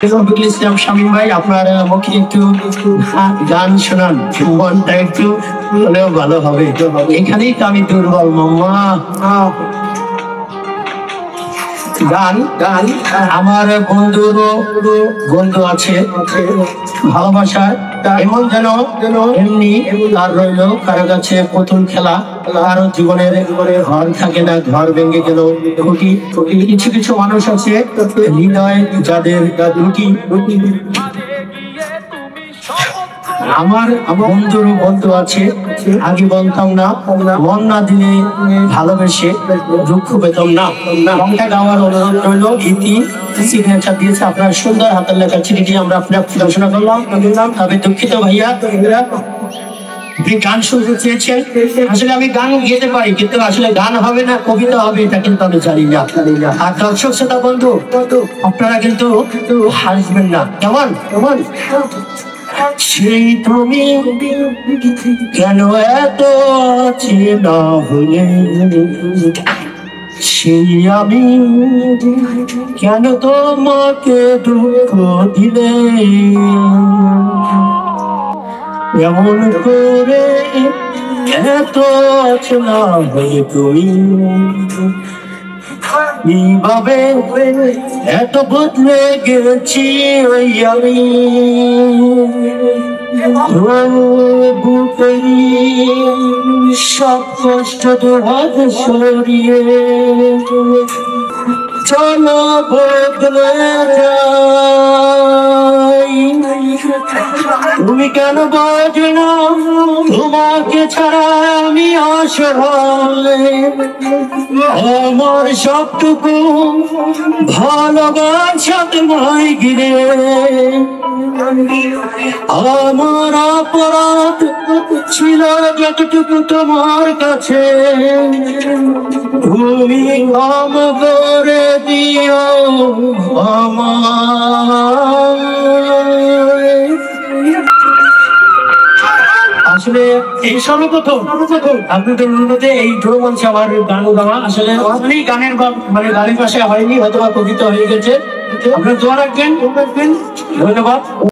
রফিকুল ইসলাম শামীম ভাই, আপনার মুখে একটু গান শোনান, মনটা একটু হলেও ভালো হবে। এখানেই তো আমি দুর্বল মাম্মা। গান গান আমার বন্ধু আছে ভালোবাসার, এমন যেন এমনি আর রইল কারো কাছে পুতুল খেলা, কারো জীবনের ঘর থাকে না, ঘর ভেঙে গেল খুঁটি। কিছু কিছু মানুষ আছে হৃদয় যাদের রুটি। আমার বন্ধু আছে, আগে বলতাম না, মন না দিলে ভালোবেসে দুঃখ পেতাম না। গানটা গাওয়ার অনুরোধ রইল। ইতি সিগনেচার দিয়েছে আপনার সুন্দর হাতের লেখা চিঠিটি আমরা আপনার পড়াশোনা করলাম। তবে দুঃখিত ভাইয়া, আপনি গান শুনতে চেয়েছেন, আসলে আমি গান গেতে পারি, কিন্তু আসলে গান হবে না কবিতা হবে এটা কিন্তু আমি জানি না। আর দর্শক শ্রোতা বন্ধু, আপনারা কিন্তু হাসবেন না, কেমন কেমন? সেই তুমি কেন এত চেনা হলে, সেই আমি কেন তোমাকে দুঃখ দিলে, এমন করে এত চেনা হলে তুমি কিভাবে এত বদলে গেছি ওই আমি। বুকেরই সব কষ্ট হাত সরিয়ে চলো বদলে যাই। তুমি কেন বোঝো না তোমাকে ছাড়া আমি অসহায়, আমার সবটুকু ভালোবাসা তোমায় ঘিরে। আমার অপরাধ ছিল যতটুকু তোমার কাছে, তুমি ক্ষম করে দিও আমার। আসলে এই সর্বপ্রথম আপনাদের অনুরোধে এই মঞ্চে আমার গান গাওয়া, আসলে গানের গানের পাশে হয়নি, হয়তো বা কবিতা হয়ে গেছে। আপনার দোয়া রাখবেন, ধন্যবাদ।